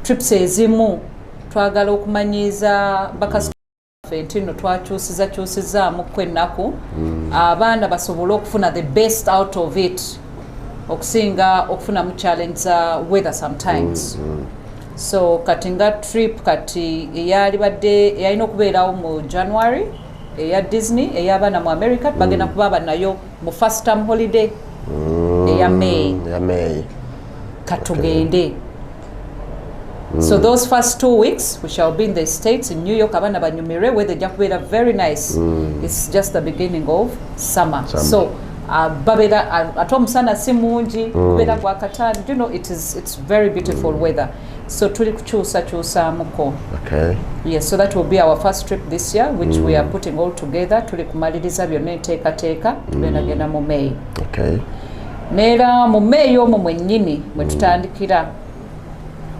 trips ezimu twagala okumanyiza bakasitoma ntino twakyusizaamu kwennaku abaana basobole okufuna the best out of it okusinga okufuna mu challenge weather sometimes so kati nga trip kati eyali badde eyalina okubeerawo mu January eya Disney ey'abaana mu America bagenda kuba nayo mu first term holiday eya May katugende so those first 2 weeks we shall be in the States in New York abana banyumire weather jakubeera very nice it's just the beginning of summer. So babera ate omusana si mungi kubeera gwa katani you know it's very beautiful weather so tuli kukyusaamuko. Okay. Yes, so that will be our first trip this year which we are putting all together tuli kumaliriza byonna enteekateeka tugenda mu May. Okay. Neera mu May omwo mwennyini mwe tutandikira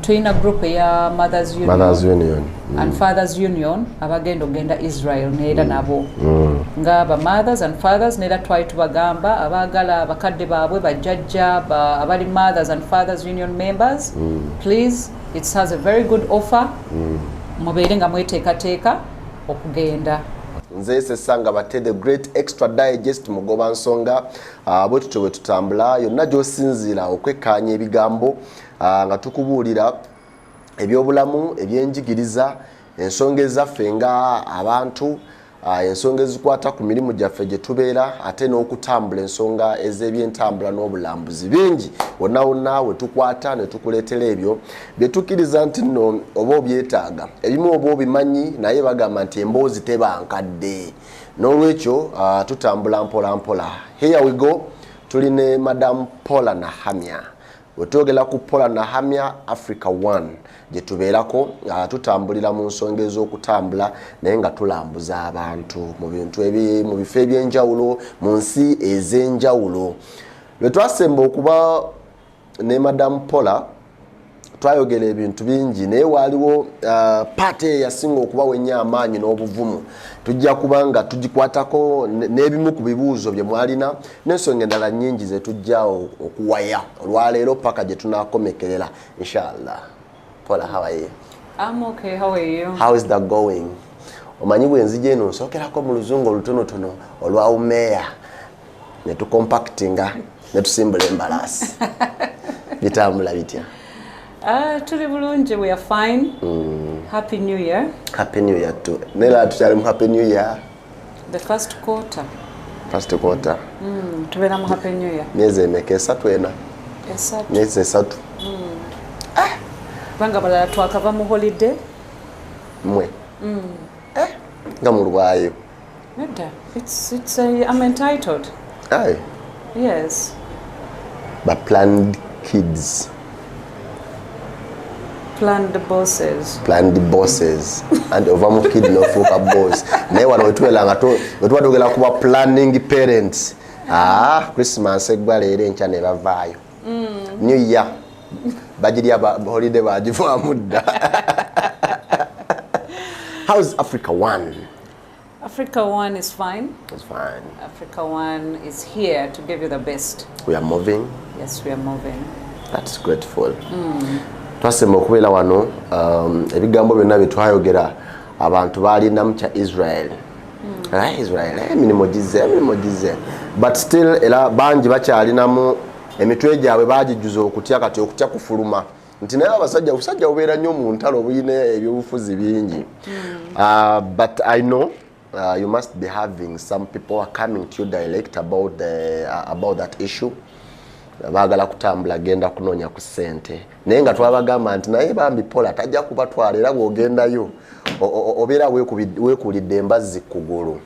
tuyina group ya Mothers Union and Fathers Union abagenda ogenda Israel neera nabo nga aba mothers and fathers neera twali tubagamba abaagala bakadde baabwe bajjajja abali Mothers and Fathers Union members please it has a very good offer mubeere nga mweteekateeka okugenda. Nze sesanga bate the great extra digest mugoba nsonga bwe tutwe tutambula yonna gy'osinziira okwekkaanya ebigambo nga tukubuulira ebyobulamu ebyenjigiriza ensonga ezaffe nga abantu ensonga ezikwata ku mirimu gyaffe gye tubeera ate n'okutambula ensonga ez'ebyentambula n'obulambuzi bingi wonna we tukwata ne tukuleetera ebyo bye tukkiriza nti nno oba obyetaaga ebimu oba obimanyi naye bagamba nti emboozi teba nkadde n'olwekyo tutambula mpola mpola. Here we go tuli ne Madam Paula Nahamya. Wetwogera ku Paula Nahamya Africa One gye tubeerako tutambulira mu nsonga ez'okutambula naye nga tulambuza abantu mu bintu mu bifo eby'enjawulo mu nsi ez'enjawulo. Lwe twasemba okuba ne Madam Paula twayogera ebintu bingi naye waaliwo paati eyasinga okubawa ennyo amaanyi n'obuvumu tujja kubanga tugikwatako n'ebimu ku bibuuzo bye mwalina n'ensonga endala nnyingi ze tujja okuwaya olwaleero paka gye tunaakomekerera inshallah. Paula, how are you? I'm okay, how are you? How is that going? Omanyi bwenzija eno nsookerako mu luzungu olutonotono olwa umeya ne tukompactinga ne tusimbula embalaasi bitambula bitya? Tuli bulungi, we are fine. Happy New Year. Happy New Year too. Nela tukyali mu Happy New Year. The first quarter. First quarter. Tubeera mu Happy New Year. Myezi emeka? Esatu ena? Esatu. Myezi esatu. Banga balala twakava mu holiday. Mwe? Nga mulwayo. Nedda. I'm entitled. Aye. Yes. But planned kids. Planned bosses. Planned bosses. And ovamu kid no fuka boss. Naye wano wetuwelanga wetuwadogera kuba planning parents. Christmas eggwaleero enkya ne bavaayo. New Year. Bajirya holiday bagiva mudda. How's Africa One? Africa One is fine. It's fine. Africa One is here to give you the best. We are moving. Yes, we are moving. That's grateful. Twasema okubeera wano ebigambo byonna bye twayogera abantu baalina mu kya Israel. Israel emirimu gize. But still era bangi bakyalinamu emitwe gyabwe baagijjuza okutya kati okutya kufuluma nti naye abasajja obeera nnyo mu ntalo obuyina ebyobufuzi bingi. But I know you must be having some people are coming to you direct about that issue. Baagala kutambula genda kunoonya ku ssente naye nga twabagamba nti naye bambi Paula tajja kubatwala era bw'ogendayo obeera weekulidde embazzi kugulu.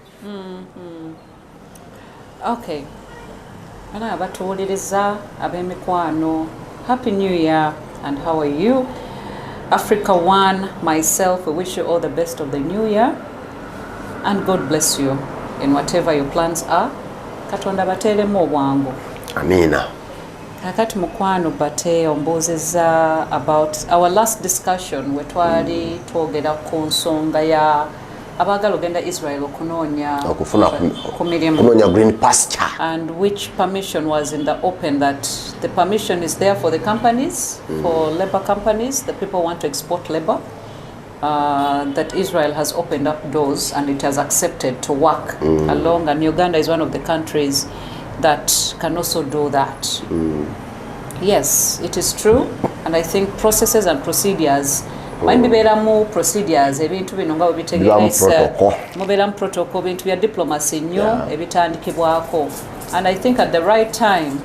Okay. Bana abatuwuliriza ab'emikwano, Happy New Year and how are you? Africa One, myself, we wish you all the best of the new year and God bless you in whatever your plans are. Katonda bateeremu obwangu. Amina. Kakati mukwano bate ombuuzizza about our last discussion we twali twogera ku nsonga ya abagala ogenda Israel okunonya green pasture, and which permission was in the open, that the permission is there for the companies, for labor companies, the people want to export labor, that Israel has opened up doors and it has accepted to work along, and Uganda is one of the countries that can also do that. Yes, it is true, and I think processes and procedures might be better more procedures ebintu bino nga bitegeeza mubera protocol bintu bya diplomacy nyo ebitandikibwako, and I think at the right time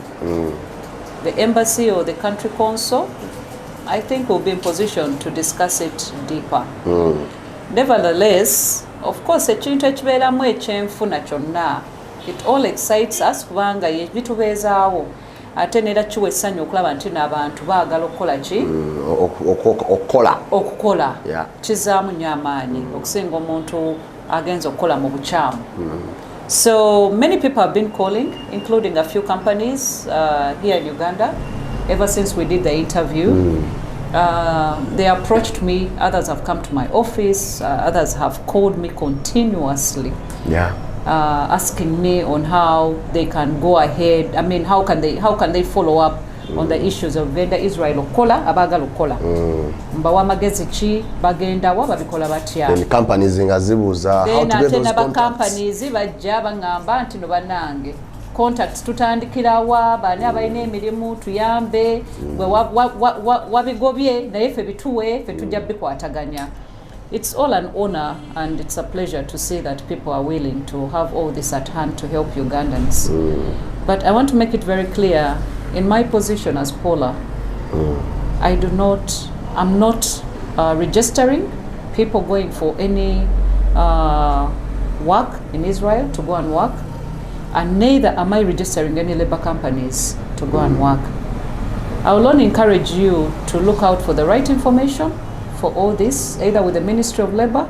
the embassy or the country consul, I think, will be in position to discuss it deeper. Nevertheless, of course, ekintu ekibeeramu ekyenfuna kyonna, it all excites us kubanga bitubeezaawo ate neera kiwa essanyu okulaba nti n'abantu baagala okukola ki okukola kizaamu nnyo amaanyi okusinga omuntu agenza okukola mu bukyamu. So many people have been calling, including a few companies here in Uganda, ever since we did the interview. They approached me, others have come to my office, others have called me continuously. Asking me on how they can go ahead. I mean, how can they follow up on the issues of vendor Israel okola abagala okola mbawa magezi ki bagenda wa babikola batya. Then companies ngazibuza how to get those contacts. Companies bajja bangamba nti no banange contacts tutandikirawa bani abalina emirimu tuyambe bwe wabigobye naye ffe bituwe ffe tujja bikwataganya. It's all an honor and it's a pleasure to see that people are willing to have all this at hand to help Ugandans. But I want to make it very clear, in my position as Paula, I'm not registering people going for any work in Israel to go and work, and neither am I registering any labor companies to go and work. I will only encourage you to look out for the right information for all this, either with the Ministry of Labor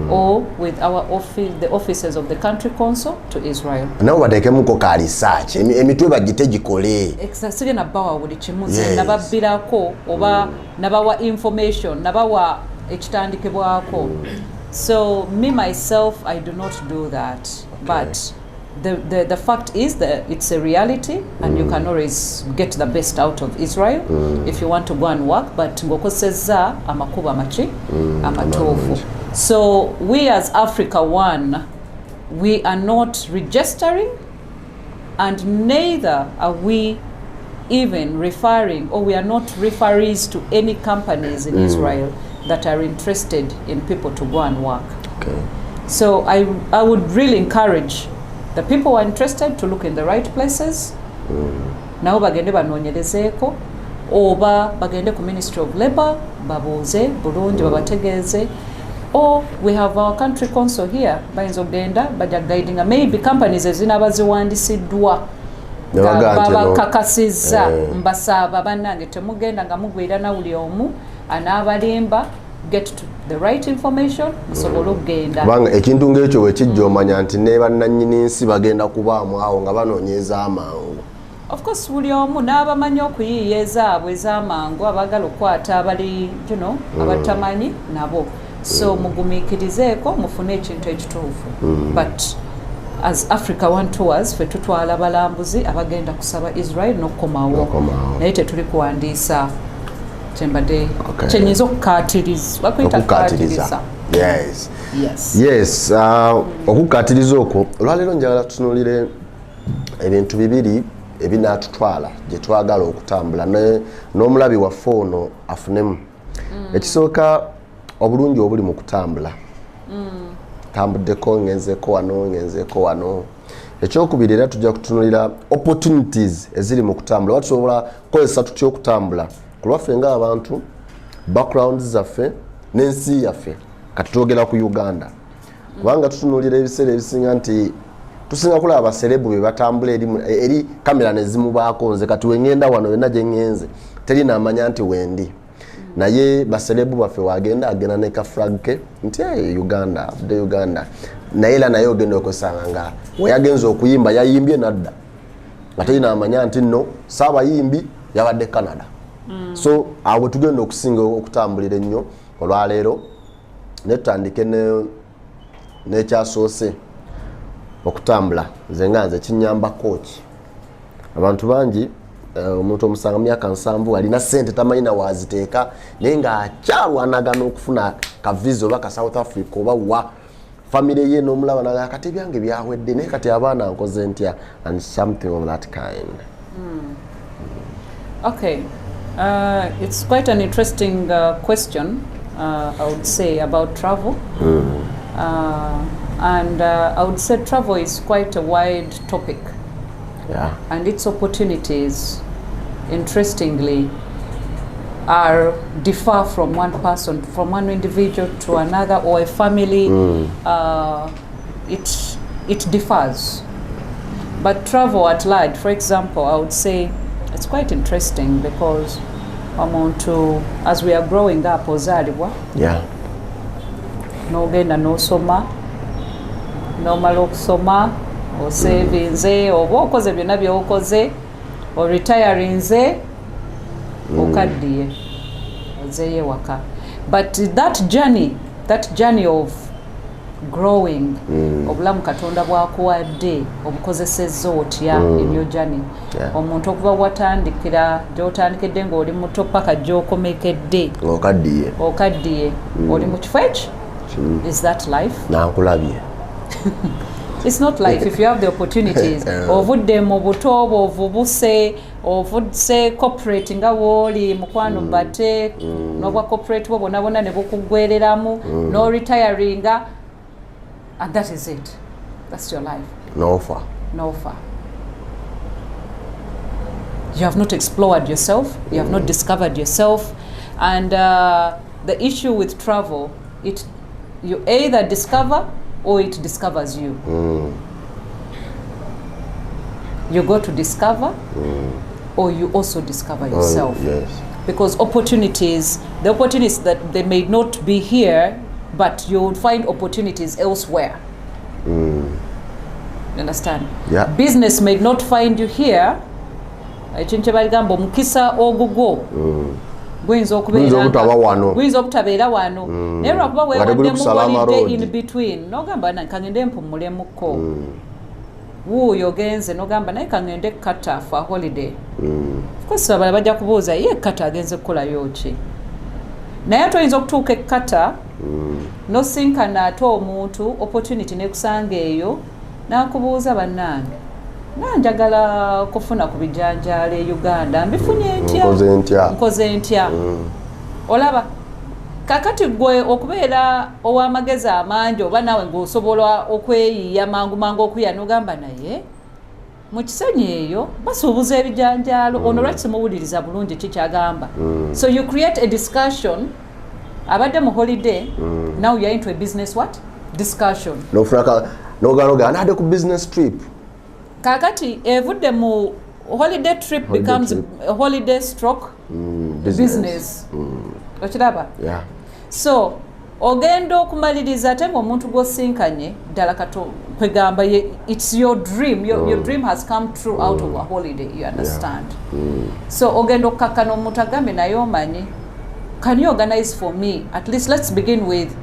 or with our office, the offices of the country consul to Israel. Now what muko ka research emitwe bagite gikole exactly na bawa buli kimuze nababirako oba nabawa information nabawa ekitandikibwako. So me myself, I do not do that, but the fact is that it's a reality, and you can always get the best out of Israel if you want to go and work, but ngokoseza amakuba machi amatofu. So we as Africa One, we are not registering, and neither are we even referring, or we are not referees to any companies in Israel that are interested in people to go and work. So I would really encourage the people who are interested to look in the right places. Nao bagende banonyerezeko oba bagende ku Ministry of Labor babuze bulungi babategeze, or we have our country consul here bayinza ogenda baja guiding maybe companies ezinabaziwandisidwa babakakasiza mbasaba bannange temugenda nga mugwira nawuli omu anabalimba. Get to the right information musobole okugenda banga ekintu ngekyo wekijja omanya nti ne bannannyini nsi bagenda kubaamu awo nga banoonyeza amangu. Of course buli omu n'abamanyi okuyiiya ezaabwe ez'amangu abagala okukwata abali abatamanyi nabo, so mugumiikirizeeko mufune ekintu ekituufu. But as Africa One Tours ffe tutwala balambuzi abagenda kusaba Israel n'okukomawo naye tetuli kuwandiisa chembade chenyizo okukatiriza. Yes okukatiriza okwo olwaleero njagala tutunulire ebintu bibiri ebinatutwala gye twagala okutambula n'omulabi waffe ono afunemu. Ekisooka obulungi obuli mu kutambula, tambuddeko ngenzeko wano. Ekyokubiri era tujja kutunulira opportunities eziri mu kutambula, watusobola kukozesa tutya okutambula kulwaffe nga abantu, backgrounds zaffe n'ensi yaffe kati twogera ku Uganda. Kubanga tutunulira ebiseera ebisinga nti tusinga kulaba abaserebu be batambula eri kamera nezimubaako. Nze kati wengenda wano yonna gye ngenze teri n'amanya nti wendi, naye baserebu baffe agenda ne ka flag ke nti Uganda afudde Uganda, naye era naye ogenda okusanga nga weyagenza okuyimba yayimbye nadda nga teri n'amanya nti nno saabayimbi yabadde Canada. So awo tugenda okusinga okutambulira ennyo olwaleero ne tutandike nekyasoose okutambula nze nga nze kinyamba coach abantu bangi omuntu omusanga myaka 7 alina sente tamanyina waziteeka naye nga akyalwanagana okufuna ka visa oba ka South Africa oba wa family ye n'omulaba naga kati byange byawedde naye kati abaana nkoze ntya and something of that kind. Okay, it's quite an interesting question, I would say, about travel. And I would say travel is quite a wide topic. Yeah. And its opportunities, interestingly, differ from one person, from one individual to another, or a family. It differs. But travel at large, for example, I would say it's quite interesting because as we are growing up, yeah. Nogenda nosoma, nomala okusoma, osevinze, oba okoze byonna byokoze, o retirinze, okaddiye, ozeye waka. But that journey of growing, obulamu Katonda bwakuwadde, obukozesezza otya in your journey. Omuntu okuva watandikira gy'otandikidde ng'oli muto paka gy'okomekedde. Okaddiye. Oli mu kifo ekyo? Is that life? Nankulabye. It's not life if you have the opportunities. Ovudde mu buto obwo ovudde corporate nga wooli mukwano bate n'obwa corporate bwo bonna ne bukugwereramu no retiringa, and that is it. That's your life. No far. You have not explored yourself. You have not discovered yourself. And the issue with travel, you either discover or it discovers you. You go to discover or you also discover yourself. Yes. Because the opportunities that they may not be here, but you will find opportunities elsewhere. You understand? Yeah. Business may not find you here. Mukisa ogugo. Guyinza obutabeera wano naye lwakuba weewaddemu holiday in between n'ogamba kangende mpumulemuko wuuyo ogenze n'ogamba naye kangende kata for holiday. Of course abala bajja kubuuza ye kata agenze kukolayo ki, naye ate oyinza okutuuka ekkata nosinkana ate omuntu opportunity nekusanga eyo n'akubuuza bannange nanjagala kufuna ku bijanjaalo e Uganda mbifunye nkoze ntya. Olaba kakati gwe okubeera ow'amagezi amangi oba naawe ng'osobola okweyiya mangu okuya n'ogamba naye mu kisenyi eyo basuubuza ebijanjaalo ono lwaki simuwuliriza bulungi kikyagamba. So you create a discussion. Abadde mu holiday, now you are into a business discussion. N'ogaloga anadde ku business trip. Kakati evudde mu holiday trip becomes a holiday stroke business. Okiraba? Yeah. So ogenda okumaliriza ate ng'omuntu gw'osinkanye ddala kato kwegamba it's your dream. Your dream has come true out of a holiday, you understand? So ogenda okukakkana omuntu agambe naye omanyi, can you organize for me at least, let's begin with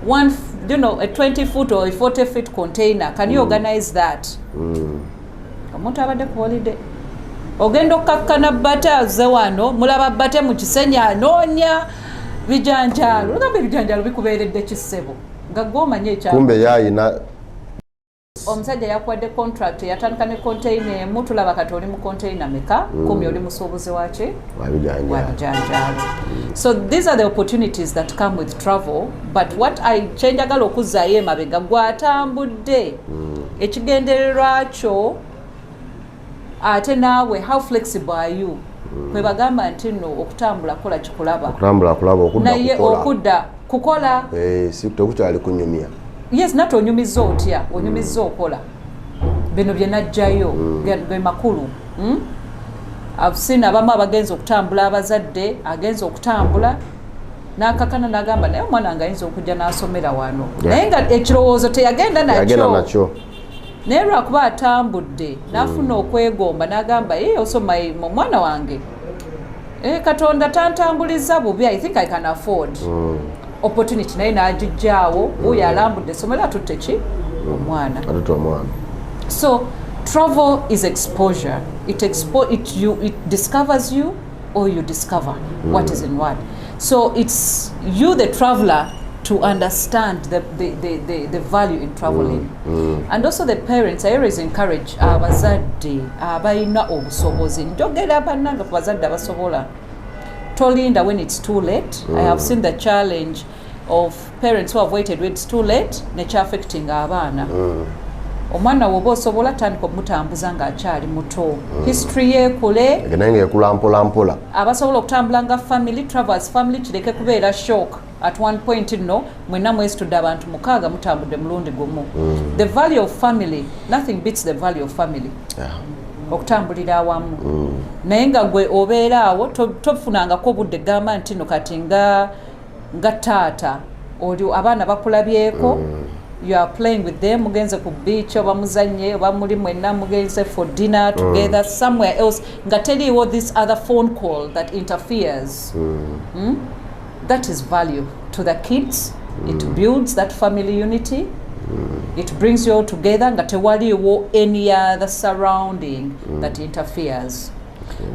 a 20-foot or a 40-foot container, can you organize that? Omuntu abadde ku holiday ogenda okukakkana bate azze wano mulaba bate mu kisenyi anoonya bijanjaalo, ogamba ebijanjaalo bikubeeredde kisebo nga gw'omanye ekyakumbe. Kumbe yayina omusajja yakuwadde contract yatandika ne container emu, tulaba kati oli mu container meka, 10 oli musuubuzi waki wabijanjaalo. So these are the opportunities that come with travel, but what kyenjagala okuzzaayo emabega gwatambudde ekigendererwa kyo ate naawe how flexible are you? Kwe bagamba nti nno okutambula kola kikulaba. Naye okudda kukola. Si tekukyali kunyumya. Yes, nate onyumizza otya, onyumizza okola. Bino bye najjayo ge makulu. I've seen abamu abagenza okutambula, abazadde agenza okutambula n'akakana n'agamba naye omwana wange ayinza okujja n'asomera wano. Naye nga ekirowoozo teyagenda nakyo. Naye lwakuba atambudde n'afuna okwegomba n'agamba osoma mu mwana wange Katonda tantambuliza bubi, I think I can afford. opportunity naye n'agijjaawo oyo alambudde essomero atutte ki omwana. So travel is exposure. It discovers you, or you discover what is in what. So it's you, the traveler, to understand the value in traveling. And also the parents, I always encourage abazadde abalina obusobozi njogera bannange ku bazadde abasobola tolinda when it's too late. I have seen the challenge of parents who have waited when it's too late nekya affecting abaana. Omwana woba osobola tandika omutambuza ng'akyali muto. History yeekule nange ekula mpola abasobola okutambula nga family travels family kireke kubeera shock. At one point mwenna mwesitudde abantu 6 mutambudde mulundi gumu. The value of family, nothing beats the value of family. Okutambulira awamu. Naye nga gwe obeera awo tofunangako obudde gamba nti no kati nga taata oli abaana bakulabyeko. You are playing with them, mugenze ku beach oba muzanye oba muli mwenna mugenze for dinner together somewhere else nga teriiwo this other phone call that interferes. That is value to the kids. It builds that family unity. It brings you all together nga tewaliwo any other surrounding that interferes.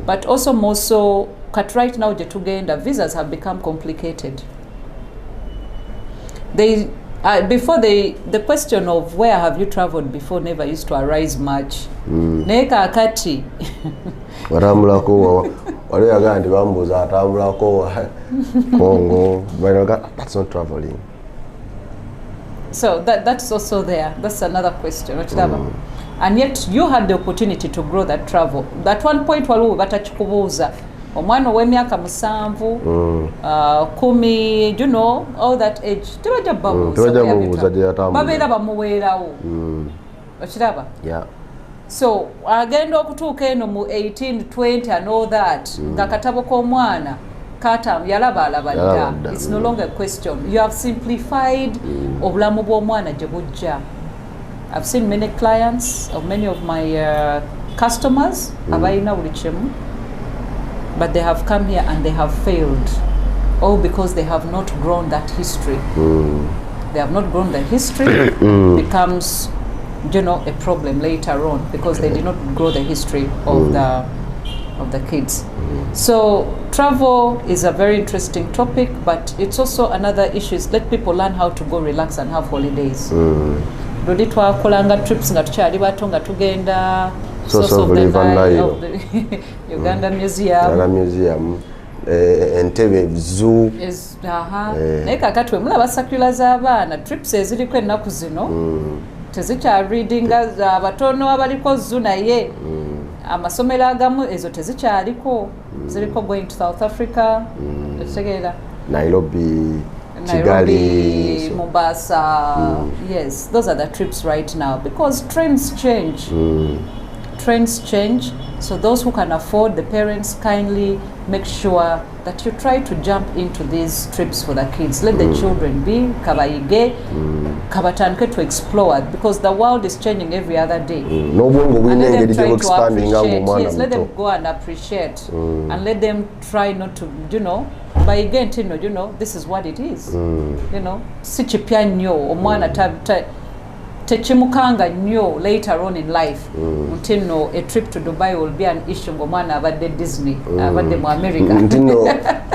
But also more so kat right now gye tugenda visas have become complicated. Before the question of where have you traveled before never used to arise much. Naye kaakati watambulako wali yagaa nti bambuuza atambulako Congo, that's not traveling. So that's also there. That's another question. And yet you had the opportunity to grow that travel. At one point waliwo batakikubuuza omwana ow'emyaka 7 10 you know all that age tebajja babuuza babeera bamuweerawo okiraba. So agenda okutuuka eno mu 18 20 and all that nga katabo k'omwana yalaba dda. It's no longer a question. You have simplified obulamu bw'omwana gye bujja. I've seen many clients of many of my customers abalina buli kimu, but they have come here and they have failed, all because they have not grown that history. They have not grown the history. Becomes a problem later on because they did not grow the history of the kids. So travel is a very interesting topic, but it's also another issue is let people learn how to go relax and have holidays. Luli twakolanga trips nga tukyali bato nga tugenda Source of the Uganda Museum. Entebbe zoo. Naye kakati we mulaba circular z'abaana trips eziriko ennaku zino tezikyareadinga abatono abaliko zoo naye amasomero agamu ezo tezikyaliko ziriko going to South Africa etegeera Nairobi, Kigali, Mombasa. Yes, those are the trips right now because trends change. Trends change, so those who can afford, the parents kindly make sure that you try to jump into these trips for the kids. Let the children be kabayige, kabatanke to explore because the world is changing every other day. No one will expanding. Yes, let them go and appreciate, and let them try not to, by again, this is what it is. Si chipya nnyo omwana techimukanga nnyo later on in life until a trip to Dubai will be an issue ng'omwana abadde Disney abadde mu America ntino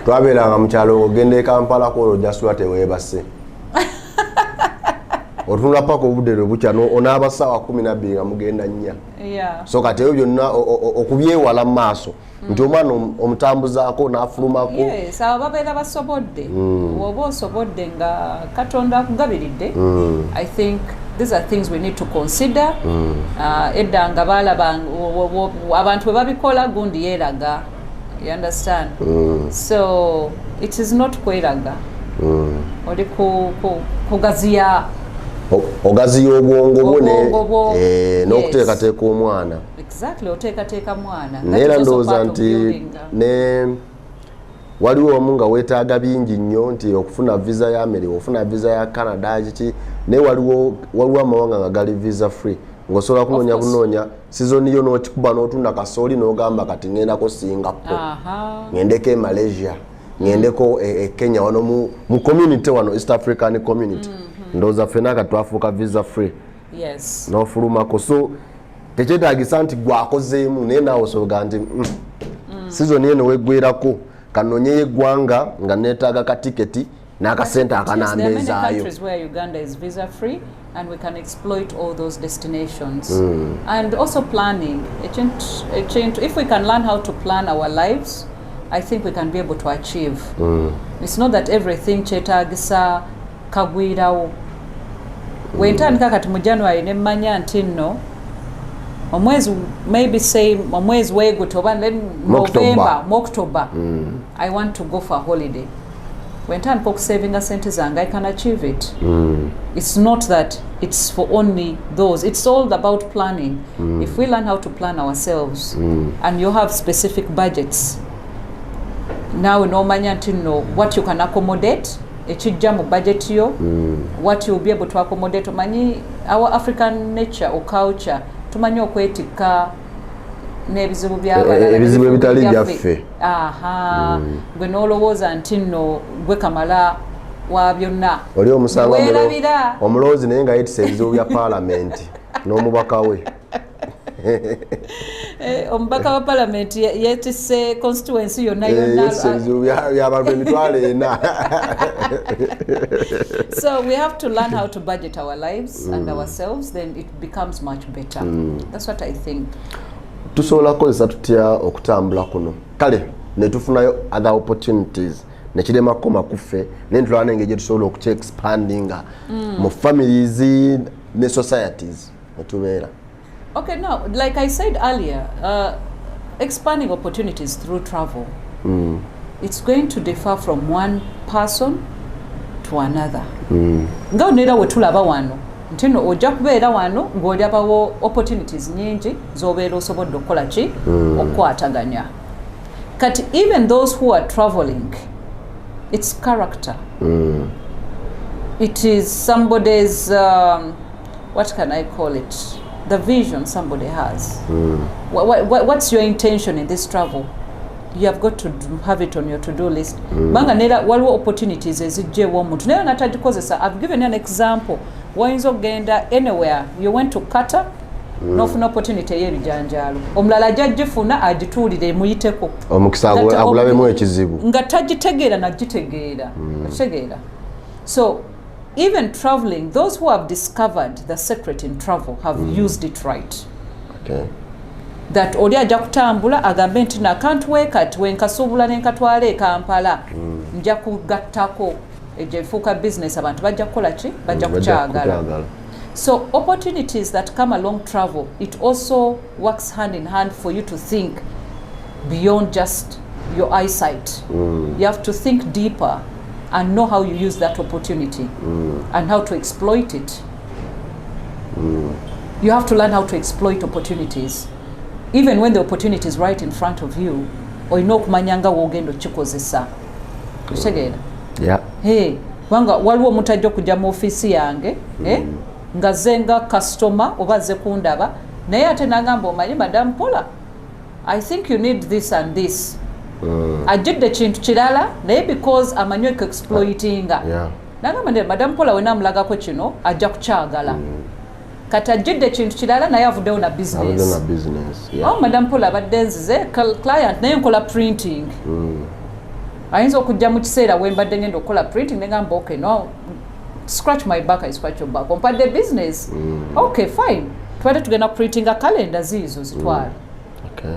twabeeranga mu kyalo ogenda e Kampala ko jaswa teweebase otunula paka obudde bukya onaaba ssaawa 12 nga mugenda nnya so kati ebyo byonna okubyewala mu maaso nti omwana omutambuzaako n'afulumako yes abo babeera basobodde oba osobodde nga Katonda akugabiridde I think these are things we need to consider. Edda nga balaba abantu bwe babikola gundi yeeraga. You understand? So it is not kweraga. Oli kugaziya ogaziya obwongo bwo n'okuteekateeka omwana. Exactly, oteekateeka mwana. Neera ndowooza nti waliwo omu nga weetaaga bingi nnyo nti okufuna visa ya America ofuna visa ya Canada kiki naye waliwo amawanga nga gali visa free ng'osobola kunoonya season yo n'okikuba n'otunda kasooli n'ogamba kati ŋŋendako Singapore ŋŋendeko e Malaysia ngendeko Kenya wano mu community wano East African community ndoza fenaka twafuka visa free yes no fulumako so tekyetaagisa nti gwakozeemu naye naawe osobola nti season eno weggwerako kanonyeye eggwanga nga neetaaga ka tiketi n'akasente akanambezaayo. Where Uganda is visa free and we can exploit all those destinations and also planning. If we can learn how to plan our lives, I think we can be able to achieve. It's not that everything kyetaagisa kagwirawo. Wentandika kati mu January ne mmanya nti nno omwezi maybe say omwezi wegutoba then November, October I want to go for a holiday. Wentandika okusavinga sente zange I can achieve it. It's not that it's for only those. It's all about planning. If we learn how to plan ourselves and you have specific budgets, now nomanya nti nno what you can accommodate ekijja mu budget yo, what you'll be able to accommodate. Omanyi our African nature or culture tumanyi okwetikka n'ebizibu ebizibu ebitali byaffe. Gwe n'olowooza nti nno gwe kamala wa byonna oli omusanga omulowoozi naye nga yeetisa ebizibu bya paalamenti n'omubaka we. Omubaka wa parliament yeetisse constituency yonna y'abantu emitwalo ena. So we have to learn how to budget our lives and ourselves, then it becomes much better. That's what I think. Tusobola kukozesa tutya okutambula kuno kale ne tufunayo other opportunities nekiremako makuffe n'entulana engeri gye tusobola okuki expandinga mu families ne societies netubeera. Okay, now, like I said earlier, expanding opportunities through travel, it's going to differ from one person to another. Nga onera wetulaba wano nti no ojja kubeera wano ng'olyabawo opportunities nyingi z'obeera osobodde okukola ki okukwataganya. Kati even those who are traveling, it's character. It is somebody's, what can I call it? The vision somebody has. What's your intention in this travel? You have got to have it on your to-do list. Banga nera waliwo opportunities ezijjewo omuntu naye natagikozesa. I've given you an example. Wayinza okgenda anywhere. You went to Qatar, n'ofuna opportunity y'ebijanjaalo. Omulala ajjagifuna agituulire emuyiteko. Omukisa agulabemu ekizibu. Nga tagitegeera nagitegeera. Okitegeera. So even traveling, those who have discovered the secret in travel have used it right. Okay. That oli ajja kutambula agambe nti na can't wake at wenkasuubula nenkatwala e Kampala nja kugattako egyo efuuka business abantu bajja kukola ki bajja kukyagala. So opportunities that come along travel, it also works hand in hand for you to think beyond just your eyesight. You have to think deeper and know how you use that opportunity and how to exploit it. You have to learn how to exploit opportunities. Even when the opportunity is right in front of you, olina okumanyanga wogenda okikozesa. Kitegeera? Yeah. Hey, wanga waliwo omuntu ajja okujja mu ofiisi yange, nga zenga customer oba ze kundaba, naye ate nagamba omanyi Madam Paula, I think you need this and this. Ajjidde kintu kirala naye because amanyi exploitinga. Nagamba nti Madam Paula wena amulagako kino ajja kukyagala. Kati ajjidde kintu kirala naye avuddewo na business. Oh, Madam Paula abadde nzize client naye nkola printing. Ayinza okujja mu kiseera we mbadde ngenda okukola printing negamba okay no scratch my back I scratch your back ompadde business. Okay fine twade tugenda printinga calendar zizo zitwala. Okay.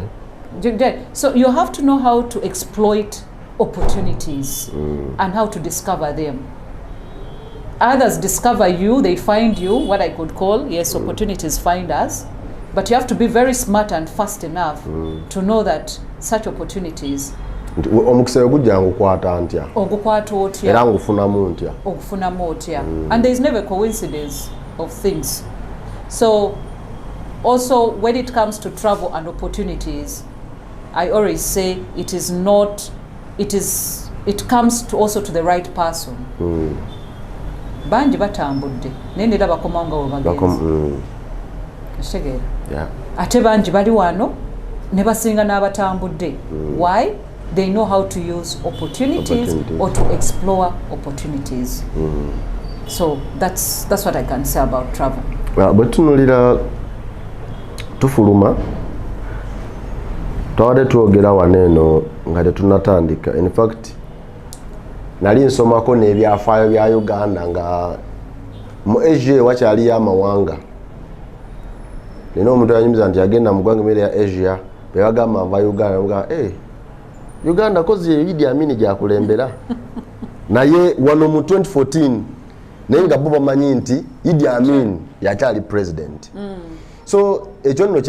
So you have to know how to exploit opportunities and how to discover them. Others discover you, they find you, what I could call, yes, opportunities find us, but you have to be very smart and fast enough to know that such opportunities omukisa ogujja ngukwata ntya ogukwata otya era ngufunamu ntya okufunamu otya and there is never coincidence of things. So also when it comes to travel and opportunities, I always say it comes to also to the right person. Banji batambudde naye ndera bakomawo nga webagenze. Kitegeera? Ate bangi bali wano ne basinga n'abatambudde. Why? they know how to use opportunities or to explore opportunities. So that's what I can say about travel. But tunulira tufuluma twade twogera waneno nga tetunatandika. In fact nali nsomako n'ebyafaayo bya Uganda nga mu Asia wakyali amawanga. Nino omuntu yanyumiza nti agenda mu ggwanga mmere ya Asia bebagamba nva Uganda nga Uganda kozi Idi Amin gyakulembera naye wano mu 2014 naye nga bo bamanyi nti Idi Amin yakyali president. So ekyo nno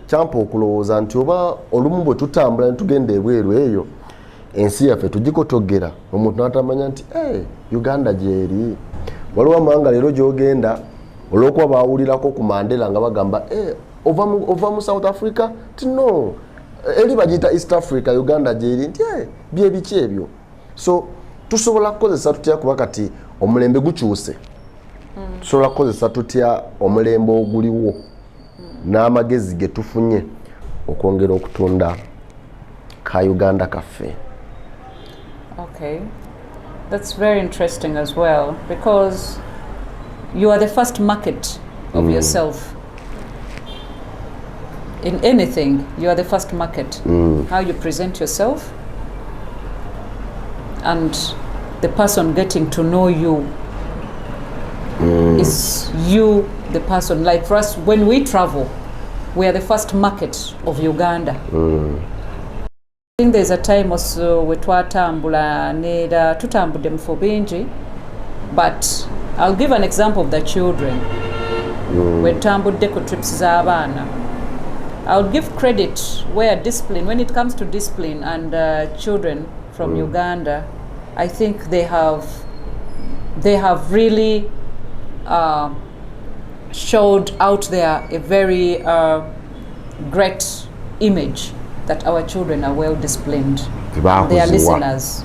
kyampa okulowooza nti oba olumu bwe tutambula ne tugenda ebweru eyo ensi yaffe tugikotogera omuntu n'atamanya nti Uganda gyeri. Waliwo amawanga leero gy'ogenda olw'okuba baawulirako ku Mandela nga bagamba ova mu South Africa ti no eri bagiyita East Africa Uganda gyeri nti bye biki ebyo. So tusobola kukozesa tutya kuba kati omulembe gukyuse. Tusobola kukozesa tutya omulembe oguliwo n'amagezi ge tufunye okwongera okutunda ka Uganda kaffe. Okay, that's very interesting as well, because you are the first market of yourself. In anything, you are the first market. How you present yourself and the person getting to know you is you, the person. Like for us, when we travel, we are the first market of Uganda. I think there's a time also we twatambula nera tutambudde mu bingi, but I'll give an example of the children. We tambudde ku trips z'abaana. I'll give credit where discipline, when it comes to discipline and children from Uganda, I think they have really showed out there a very great image that our children are well disciplined. They are listeners.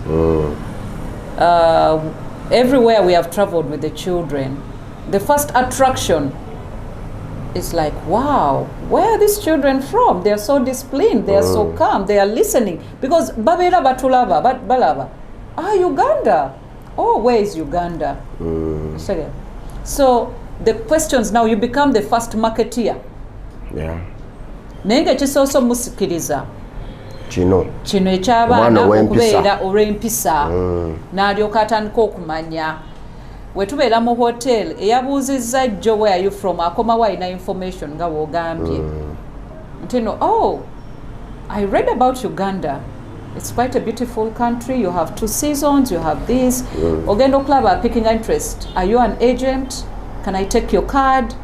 Everywhere we have traveled with the children, the first attraction is like, wow, where are these children from? They are so disciplined, they are so calm, they are listening. Because babera batulaba, balaba. Uganda. Oh, where is Uganda? So the questions now, you become the first marketeer. Yeah. Nenga kisoso musikiriza kino ekyabaana okubeera olw'empisa n'alyoka atandika okumanya. We tubeera mu hotel eyabuuzizza jjo where are you from akomawo alina information nga bw'ogambye nti no, oh, I read about Uganda, it's quite a beautiful country, you have 2 seasons, you have this. Ogenda okulaba picking interest, are you an agent, can I take your card?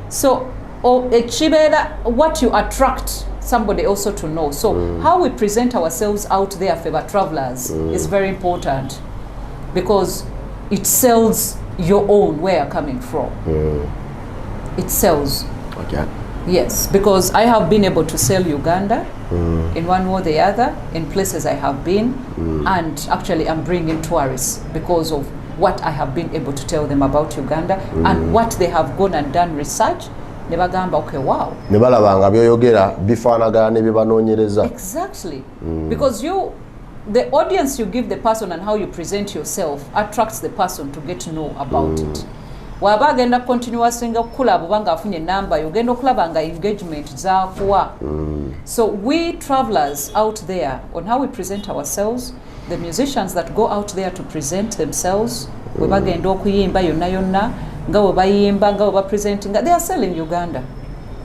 So what you attract somebody also to know. So how we present ourselves out there for our travelers is very important, because it sells your own where you're coming from. It sells. Okay. Yes, because I have been able to sell Uganda in one way or the other, in places I have been, and actually I'm bringing tourists because of what I have been able to tell them about Uganda and what they have gone and done research. Nebagamba, okay, wow. Nebalabanga byoyogera bifaanagana ne bibanoonyereza. Exactly. Because the audience you give the person and how you present yourself attracts the person to get to know about it. Waba agenda continuous nga okula bubanga afunye number yogenda okulaba nga engagement zaakuwa. So we travelers out there, on how we present ourselves, the musicians that go out there to present themselves, we bagenda okuyimba yonna yonna nga we bayimba nga we bapresenting, they are selling Uganda.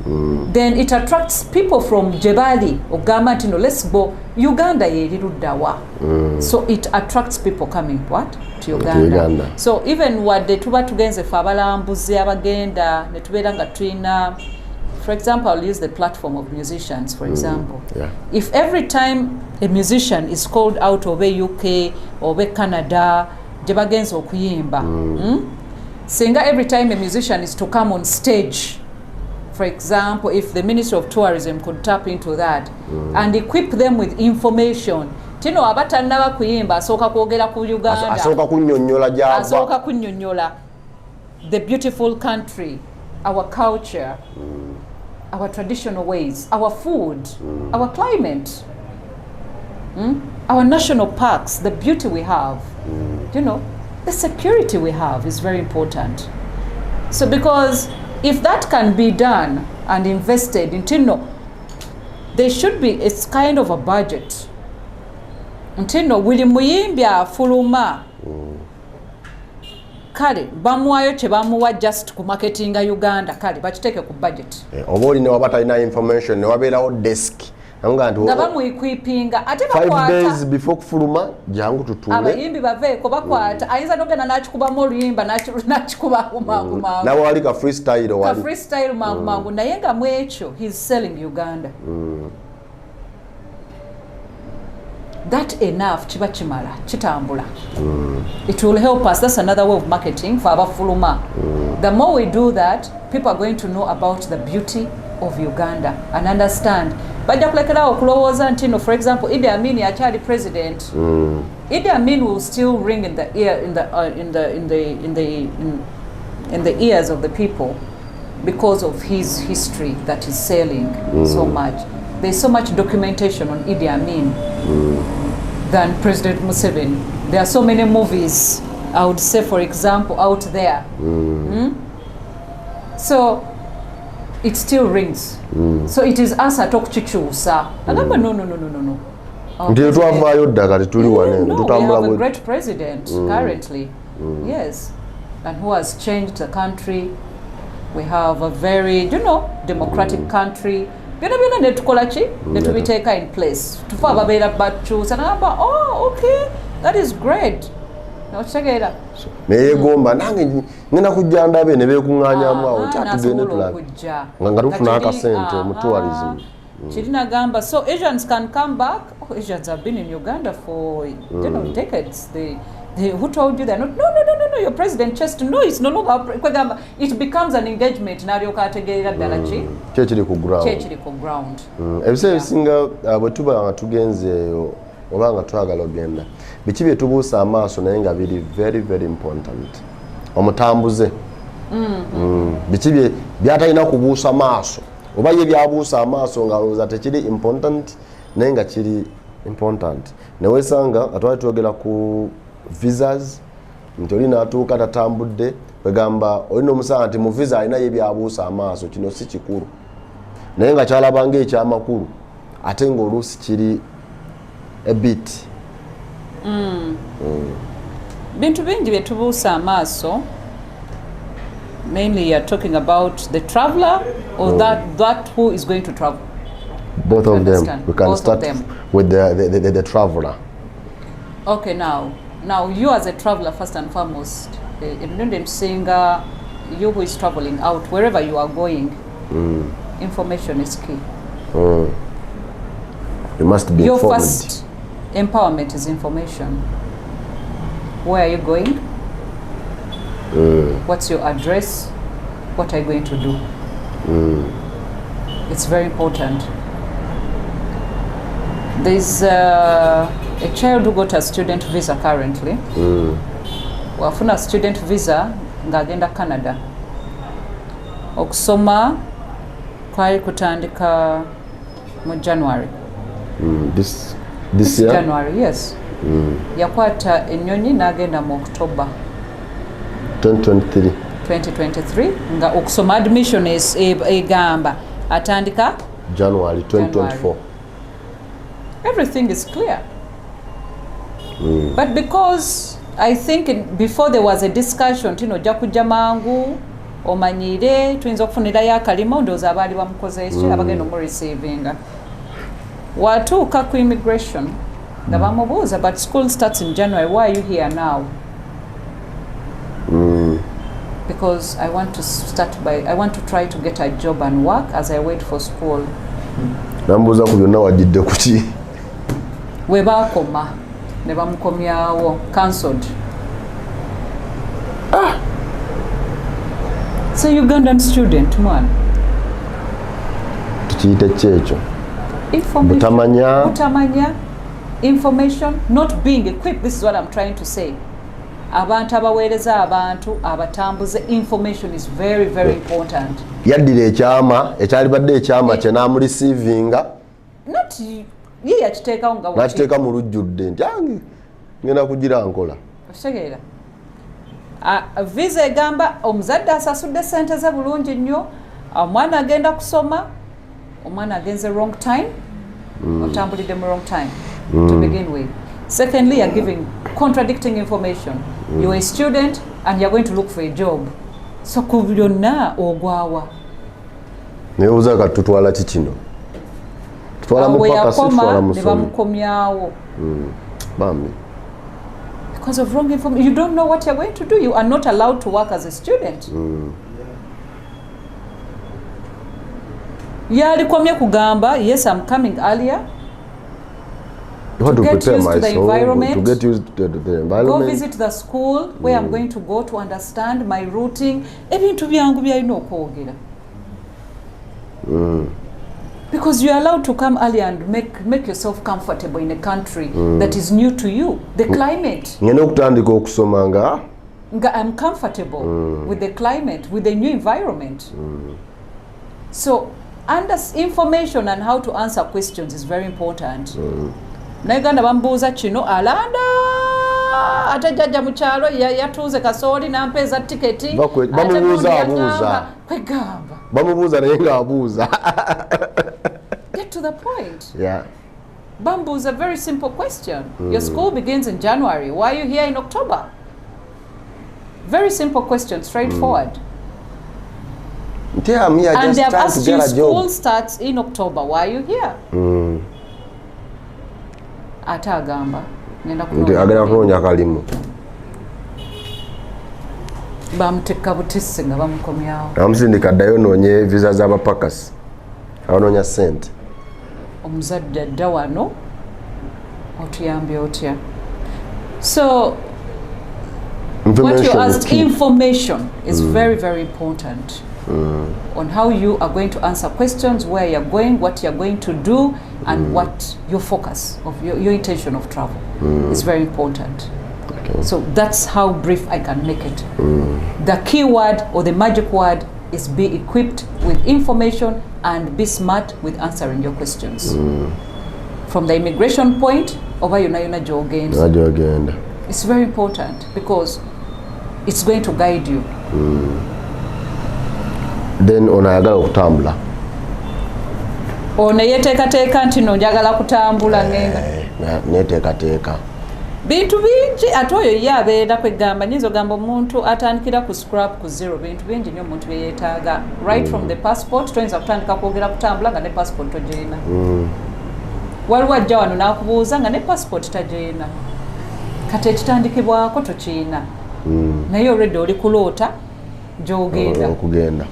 Then it attracts people from Jebali ogamba nti no, let's go Uganda yeriruddawa. So it attracts people coming what? To Uganda. So even wadde tuba tugenze fe abalambuzi abagenda ne tubeera nga tulina, for example, I'll use the platform of musicians, for example. If every time a musician is called out of a UK or a Canada gye bagenze okuyimba, singa every time a musician is to come on stage, for example, if the Ministry of Tourism could tap into that and equip them with information, tino abatannaba kuyimba asooka kwogera ku Uganda, asooka kunnyonnyola gy'ava, asooka kunnyonnyola the beautiful country, our culture, our traditional ways, our food, our climate. Our national parks, the beauty we have, you know, the security we have is very important. So because if that can be done and invested into, you know, there should be, it's kind of a budget. Until no, William Muyimbia Fuluma. Kale, bamuwayo che bamuwa just ku marketing Uganda, kale, bakiteke ku budget. Oboli ne wabata ina information, ne wabeerawo desk. Nga bamuyikwipinga, ate bakwata. 5 days before kufuluma, jangu tutuule. Abayimbi baveeko bakwata, ayinza nogenda n'akikubamu oluyimba n'akikuba mangu mangu. Nawe wali ka freestyle wali. Ka freestyle mangu mangu, naye nga mu ekyo, he's selling Uganda. That enough chiba chimala chitambula. It will help us. That's another way of marketing for abafuluma. The more we do that, people are going to know about the beauty of Uganda and understand. Bajja kulekera okulowooza nti no, for example, Idi Amin akyali president. Idi Amin will still ring in the ear in the ears of the people because of his history that is selling so much. There's so much documentation on Idi Amin than President Museveni. There are so many movies, I would say, for example, out there. So it still rings. So it is us at Okchichusa. No. We have a great president currently. Yes. And who has changed the country. We have a very, you know, democratic country. Byonna netukola ki netubiteeka in place tufa ababeera bakyusa nagamba okay, that is great. Okitegeera neyegomba nange ngenda kujja ndabe ne beekuŋŋaanyaamu awo tugende tulabe nga tufuna akasente mu tourism. Kirinagamba so Asians can come back. Asians have been in Uganda for you know decades. Who told you that? No, your president just no, it's no longer. It becomes an engagement. Chechiri ku ground. Ebise bisinga bwetuba nga tugenzeeyo oba nga twagala ogenda. Biki bye tubuusa amaaso naye nga biri very very important. Omutambuze. Biki bye byatalina kubuusa amaaso. Oba ye byabuusa amaaso nga alowooza tekiri important naye nga kiri important. Newesanga atwali twogera ku visas nti olina atuuka tatambudde begamba olina omusanga nti mu visa alina ye byabuusa amaaso kino si kikulu naye nga kyalabanga ekyamakulu ate ng'oluusi kiri a bit bintu bingi bye tubuusa amaaso. Mainly you're talking about the traveler or that who is going to travel. Both of them. We can start with the traveler. Okay, now you as a traveler first and foremost, singer, you who is traveling out, wherever you are going, information is key. You must be your informed. First empowerment is information. Where are you going? What's your address? What are you going to do? It's very important. There's a child who got a student visa currently. Wafuna student visa ngagenda Canada. Okusoma kwali kutandika mu January. This year? January, yes. Yakwata ennyonyi n'agenda mu October 2023 nga okusoma admission is egamba atandika January 2024. Everything is clear. But because I think before there was a discussion, ojja kujja mangu omanyire tuyinza okufunirayo akalima ndowooza abaali bamukozeeki abagenda omurecevinga watuuka ku immigration nga bamubuuza but school starts in January, why are you here now? Because I want to try to get a job and work as I wait for school. Nambuuza ku byonna wajjidde kuki? We baakoma ne bamukomyawo cancelled. So Ugandan student man. Tukiyite kyekyo. Butamanya information, not being equipped. This is what I'm trying to say. Abantu abaweereza abantu abatambuze, information is very very important. Yaddira ekyama ekyalibadde ekyama kye n'amurecevinga. Not ye yakiteekawo nga nakiteeka mu lujjudde nti ange ngenda kugira nkola otegeera visa egamba omuzadde asasudde sente ze bulungi nnyo omwana agenda kusoma omwana agenze wrong time otambulidde mu wrong time to begin with. Secondly, you're giving contradicting information. You're a student and you're going to look for a job. So ku byonna ogwawa. Nebuuza kati tutwala ki kino? Tutwala mu paka si tutwala mu somo. Bamukomyawo. Bambi. Because of wrong information. You don't know what you're going to do. You are not allowed to work as a student. Yalikomye kugamba, yes, I'm coming earlier. To get used to the environment, to get used to the environment. Go visit the school where I'm going to go to understand my routing. Ebintu byangu byalina okwogera. Because you're allowed to come early and make yourself comfortable in a country that is new to you. The climate. Ngenda okutandika okusoma nga I'm comfortable with the climate, with the new environment. So, information and how to answer questions is very important. Naiganda bambuuza kino alanda ate jjajja mu kyalo yatuuze kasooli n'ampeeza tiketi bamubuuza kwegamba bamubuuza naye ng'abuuza. Get to the point. Yeah. Bambuuza a very simple question. Your school begins in January. Why are you here in October? Very simple question, straightforward. And they have asked you, school starts in October. Why are you here? Ate agamba agenda kunoonya kalimu bamutekka butisse nga bamukomyawo amusindika addayo noonye visa z'abapakasi abanoonya ssente. Omuzadde adda wano otuyambye otya? So what you asked, information is very, very important on how you are going to answer questions, where you're going, what you're going to do, and what your focus of your intention of travel is very important. Okay. So that's how brief I can make it. The key word or the magic word is be equipped with information and be smart with answering your questions. From the immigration point, over yona jogenda. It's very important because it's going to guide you. Then onayagala okutambula. Ono yeteekateeka nti no njagala kutambula ngenda. Neteekateeka. Bintu bingi ate oyo ye abeera kwegamba nyinza ogamba omuntu atandikira ku scrap ku zero. Bintu bingi nnyo omuntu bye yeetaaga. Right from the passport, toyinza kutandika kwogera kutambula nga ne passport togirina. Waliwo ajja wano n'akubuuza nga ne passport tagirina. Kati ekitandikibwako tokirina. Naye already oli kuloota gy'ogenda. Okugenda.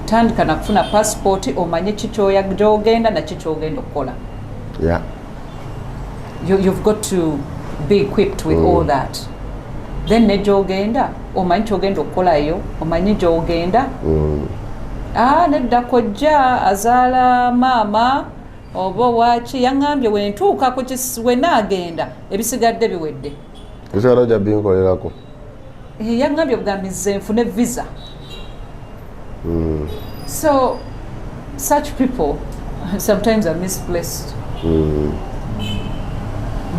Tandika na kufuna passport omanye kichoya gyogenda na kichogenda okukola. Yeah. You've got to be equipped with all that. Then ne gyogenda omanyi kyogenda okukolayo omanyi gyogenda. Nedda kojja azaala maama oba waki yaŋŋambye wentuuka ku we naagenda ebisigadde biwedde. Ekyalo jja binkolerako. Yaŋŋambye bugambizze nfune visa. So such people sometimes are misplaced.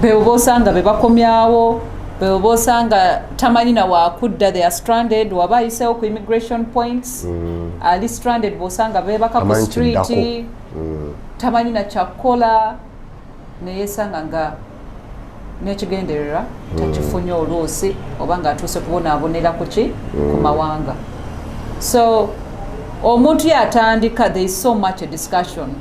Beoba osanga bebakomyawo, beoba osanga tamanyi na wakudda, they are stranded, waba ayiseewo ku immigration points, ali stranded bosanga bebaka ku street, tamanyi na kyakukola, neyesanga nga n'ekigendererwa takifunye oluusi oba nga atuuse kubonaabonera kuki ku mawanga. So omuntu yatandika, there is so much a discussion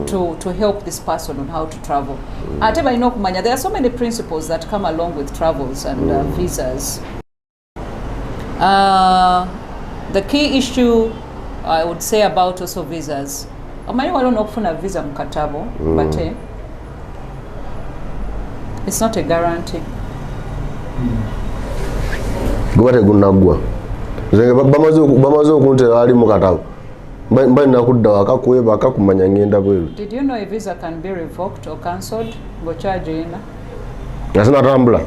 to help this person on how to travel. Ate balina okumanya there are so many principles that come along with travels and visas. The key issue I would say about also visas, omanyi waliwo n'okufuna visa mu katabo but it's not a guarantee. Gwa tegunaggwa. Bamaze okuntera ali mu katabo. Mba nakudda waka kwebaka kumanya ngenda bweru. Did you know a visa can be revoked or cancelled? Ng'okyagirina. Nga sinatambula.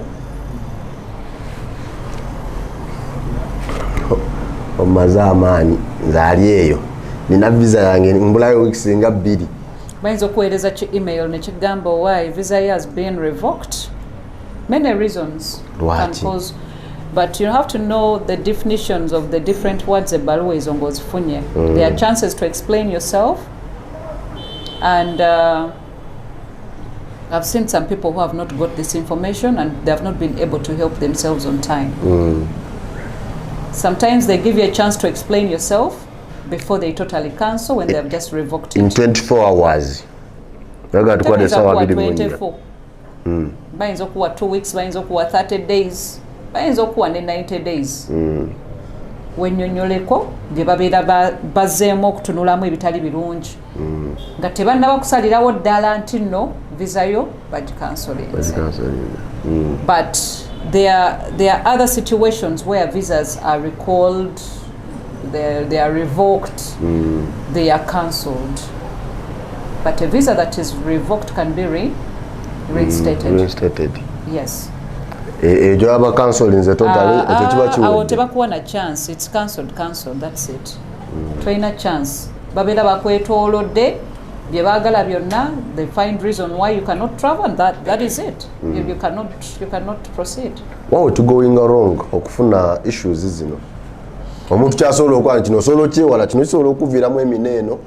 Omaze amaanyi nze ali eyo. Nina visa yange mbulayo weeks nga 2. bayinza okuweereza ki email ne kigamba why visa has been revoked. Many reasons can cause, but you have to know the definitions of the different words ebbaluwa ezo ng'ozifunye. There are chances to explain yourself, and I've seen some people who have not got this information and they have not been able to help themselves on time. Sometimes they give you a chance to explain yourself before they totally cancel when they have just revoked it. In 24 hours. Bayinza okuwa 2 weeks, bayinza okuwa 30 days, bayinza okuwa ne 90 days. Wennyonnyoleko gye babeera bazzeemu okutunulamu ebitali birungi. Nga tebannaba kusalirawo ddala nti nno visa yo bagikansolinze. But there are other situations where visas are recalled, they are revoked, they are cancelled. But a visa that is revoked can be reinstated. Yes. Ejo aba cancellinze totally ekyo kiba kiwedde. Awo tebakuwa na chance. It's cancelled, that's it. Toyina chance. Babeera bakwetoolodde bye baagala byonna, they find reason why you cannot travel, and that is it. You cannot proceed. What going wrong okufuna issues zino? Omuntu kyasobola okukola kino osobola okyewala kino kisobola okuviiramu emineeno.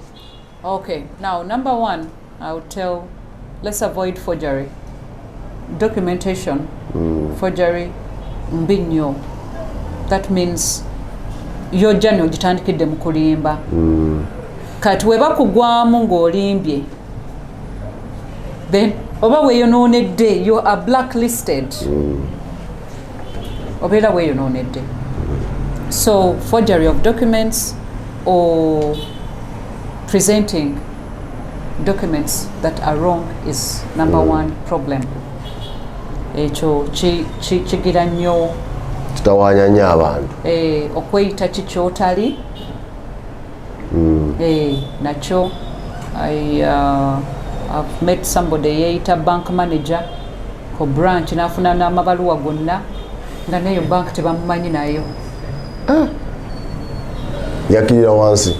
Okay, now number one, I would tell, let's avoid forgery. Documentation, forgery, mbi nnyo. That means your journey ogitandikidde mu kulimba. Kati weba kugwamu ng'olimbye, then oba weeyonoonedde, you are blacklisted. Obeera weeyonoonedde. So forgery of documents or presenting documents that are wrong is number one problem. Ekyo kigira nnyo. Kitawaanya nnyo abantu. Okweyita ki ky'otali. Nakyo I've met somebody yeeyita bank manager ko branch n'afuna n'amabaluwa gonna nga neyo bank tebamumanyi nayo. Yakirira wansi.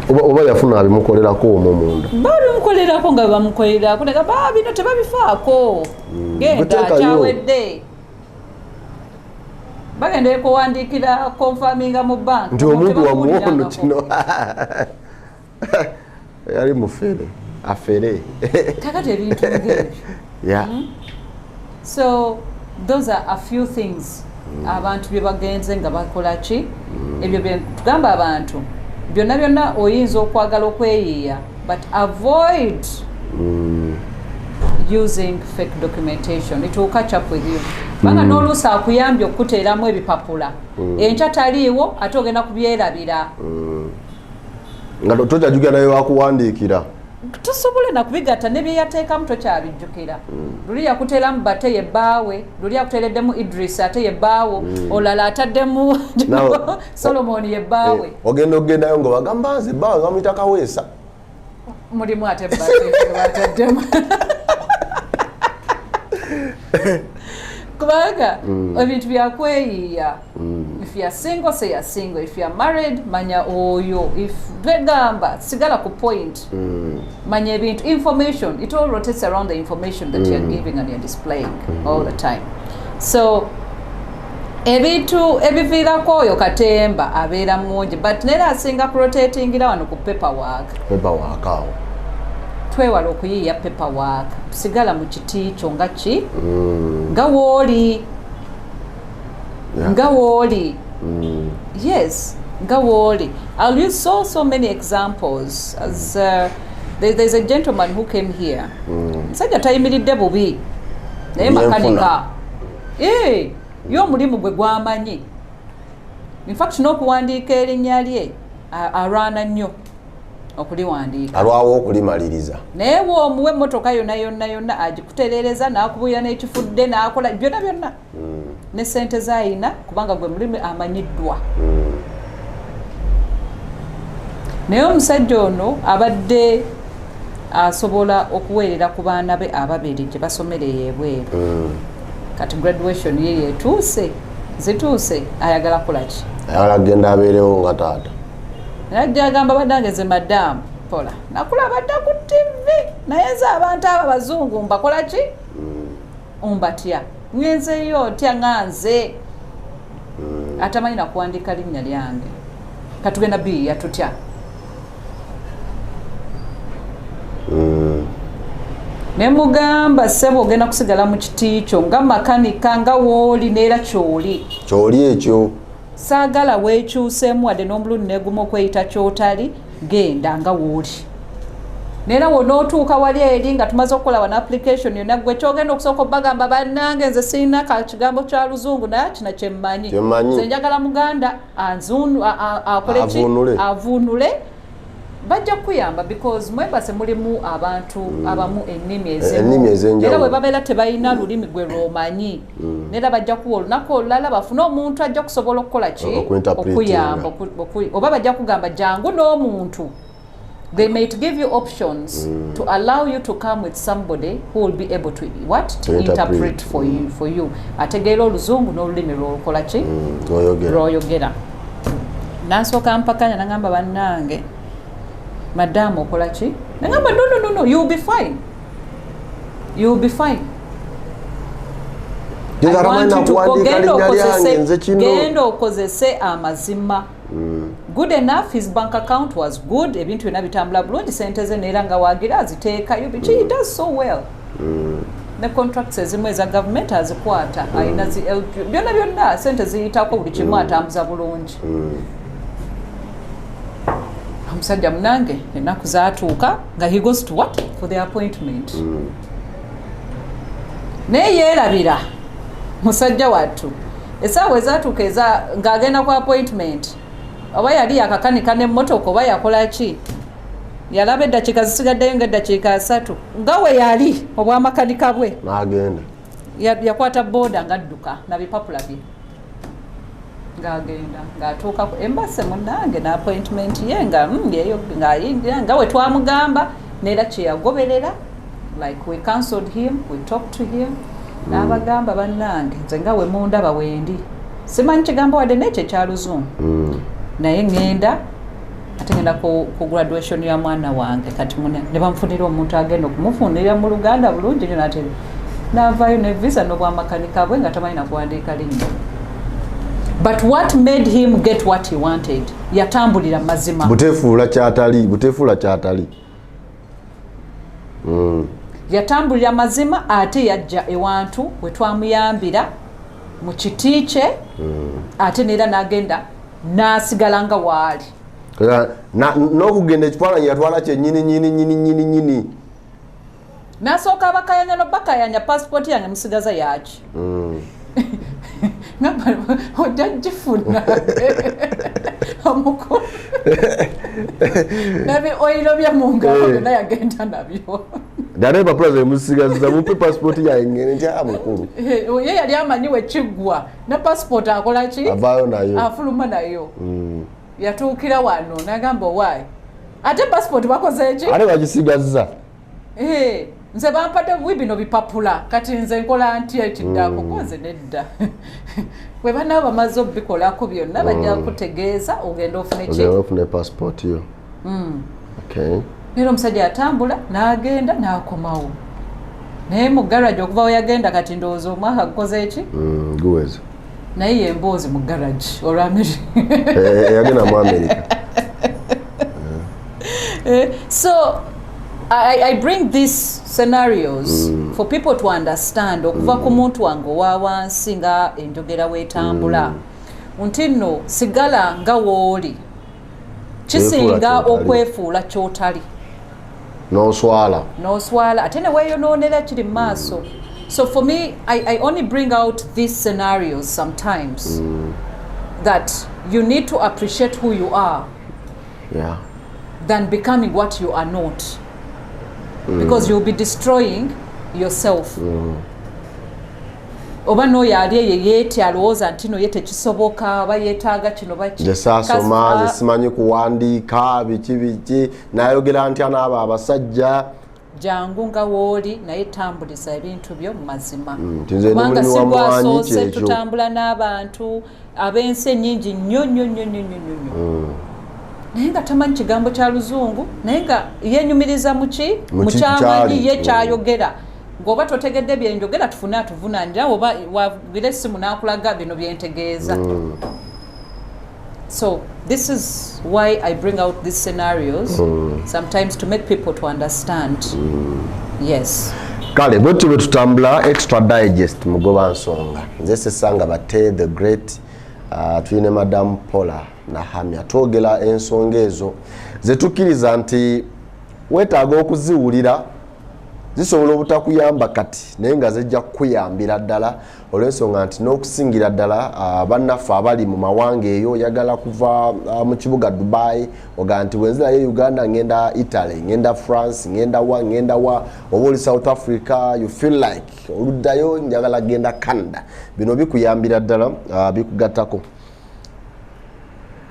Oba yafuna abimukolerako omwo munda. Babimukolerako nga bamukolerako ne gamba bino tebabifaako. Genda kyawedde. Bagenda kuwandiikira confirminga mu bank. Nti omuntu wamuwono kino. Yali mufere. Afere. Kakati ebintu ng'ebyo. Yeah. So those are a few things abantu bye bagenze nga bakola ki. Ebyo bye tugamba abantu. Byonna oyinza okwagala okweyiiya, but avoid using fake documentation. It will catch up with you. Banga n'oluusi akuyambye okuteeramu ebipapula. Enkya taliiwo ate ogenda kubyerabira. Nga tojajukira naye wakuwandiikira. Tosobole na kubigatta ne bye yateekamu tokyabijjukira. Luli yakuteeramu bate ye bbaawe, luli yakuteereddemu Idris ate ye bbaawo, olala ataddemu Solomon ye bbaawe. Ogendayo nga bagamba nze bbaawe nga muyita Kaweesa. Mulimu ate bate bataddemu. Kubanga ebintu byakweyiiya. If you are single, say you are single. If you are married, manya oyo. If begamba sigala ku point, manya ebintu information. It all rotates around the information that you are giving and you are displaying all the time. So ebintu ebiviirako oyo katemba abeera mungi, but neera asinga rotatingira wano ku paperwork. Paperwork awo. Twewala okuyiiya paperwork. Sigala mu kiti kyo nga ki? Nga wooli. Nga wooli. Yes, nga wooli. I'll use so many examples. As there's a gentleman who came here. Musajja tayimiridde bubi. Naye makanika. Y'omulimu gwe gwamanyi. In fact n'okuwandiika erinnya lye alwana nnyo okuliwandiika. Alwawo okulimaliriza. Naye bw'omuwa emmotoka yonna agikutereereza n'akubulira n'ekifudde n'akola byonna. Ne ssente z'ayina kubanga gwe mulimi amanyiddwa. Naye omusajja ono abadde asobola okuweerera ku baana be ababiri gye basomera ebweru. Kati graduation ye yetuuse, zituuse, ayagala kukola ki? Ayagala kugenda abeerewo nga taata. Najja agamba badangeze madam, mpola nakulaba dda ku TV naye nze abantu abo abazungu mbakola ki ombatya ngenzeyo otya nganze atamanyi nakuwandiika linnya lyange katugenda B yatutya ne mugamba ssebo ogenda kusigala mu kiti kyo nga makanika nga wooli neera kyoli ekyo saagala weekyuseemu wadde n'omulundi neeguma okweyita kyotali genda nga wooli neera wonootuuka wali eri nga tumaze okukola wana application yonna gwe kyogenda okusooka obbagamba bannange nze sirina ka kigambo kya luzungu naye kino kyemmanyi nze njagala muganda akoleki avuunule bajja kuyamba because mwebase mulimu abantu abamu ennimi ezimu era bwe babeera tebalina lulimi gwe lwomanyi neera bajja kuwa olunaku olulala bafune omuntu ajja kusobola okukola ki okuyamba oba bajja kugamba jangu n'omuntu. They might give you options to allow you to come with somebody who will be able to interpret for you. Ategeera oluzungu n'olulimi lw'olukola ki lw'oyogera. Nansooka mpakanya nagamba bannange madamu okola ki nagamba no you'll be fine genda okozese amazima. Good enough, his bank account was good, ebintu byonna bitambula bulungi, sente ze neera nga waagira aziteekayo, he does so well. Ne contracts ezimu eza government azikwata, alina zi LP, byonna sente ziyitako buli kimu atambuza bulungi. Omusajja munange ennaku zaatuuka nga he goes to what? For the appointment. Naye yeerabira musajja wattu essaawa ezaatuuka ng'agenda ku appointment oba yali yakakanika n'emmotoka oba yakola ki yalaba eddakiika zisigaddeyo ng'eddakiika 3 nga we yali obwamakanika bwe n'agenda yakwata booda ng'adduka na bipapula bye ng'agenda ng'atuuka embase munnange na appointment ye ng'ayingira nga we twamugamba neera kye yagoberera like we cancelled him, we talked to him n'abagamba bannange nze nga we mundaba wendi simanyi kigambo wadde n'ekyo ekya luzungu naye ngenda ate ngenda ku graduation ya mwana wange kati ne bamufunira omuntu agenda okumufunira mu Luganda bulungi nyo nate n'avaayo ne visa n'obwamakanika bwe nga tamanyi nakuwandiika linnya. But what made him get what he wanted? Yatambulira mazima. Butefuula kyatali. Yatambulira mazima ate yajja ewantu we twamuyambira mu kiti kye ate neera n'agenda n'asigala nga waali. N'okugenda ekifaananyi yatwala kye nyini. N'asooka abakayanya n'obakayanya passport yange musigaza yaki. Ojja gifuna omukulu nabi oyiro bya mu ngalo byonna yagenda nabyo. Dareba plaza musigaza mupe passport yange nti amukulu. Ye yali amanyiwe kiggwa na passport akola ki? Avaayo nayo. Afuluma nayo. Yatuukira wano n'agamba owaayi. Ate passport bakoze ki? Ate bagisigaza. Nze bampadde bino bipapula kati nze nkola ntya ekiddako koze nedda. Bwe banaaba bamaze obikolako byonna bajja kutegeeza ogenda ofune ki? Ogenda ofune passport yo. Okay. Nero omusajja yatambula n'agenda n'akomawo. Naye mu garage okuva we yagenda kati ndowooza omwaka gukoze ki? Guweze. Naye yemboozi mu garage olw'Amerika. Yagenda mu America. So I bring these scenarios for people to understand okuva ku muntu wange owa wansi nga enjogera weetambula nti nno sigala nga wooli kisinga okwefuula kyotali n'oswala ate ne weeyonoonera kiri mu maaso. So for me I only bring out these scenarios sometimes that you need to appreciate who you are than becoming what you are not. Because you'll be destroying yourself. Oba no yali yeyeti alowooza nti no yete kisoboka oba yeetaaga kino baki jesasoma simanyi kuwandiika biki nayogera ntya n'abo abasajja jangu nga wooli naye tambuliza ebintu byo mu mazima kubanga si gwasoose tutambula n'abantu ab'ensi ennyingi nnyo naye nga tamanyi kigambo kya luzungu naye nga yenyumiriza muki mukyamanyi ye kyayogera ng'oba totegedde byenjogera tufune atuvunanira oba wagire essimu n'akulaga bino byentegeeza. So this is why I bring out these scenarios sometimes to make people to understand. Yes. Kale bwetu bwe tutambula extra digest mugoba nsonga nze Sesanga Bate the great tuyine Madam Paula Nahamya twogera ensonga ezo zetukkiriza nti weetaaga okuziwulira zisobola obutakuyamba kati naye nga zijja kukuyambira ddala olw'ensonga nti n'okusingira ddala bannaffe abali mu mawanga eyo oyagala kuva mu kibuga Dubai oga nti wenzirayo Uganda ngenda Italy ngenda France ngenda wa oba oli South Africa you feel like oluddayo njagala genda Canada bino bikuyambira ddala bikugattako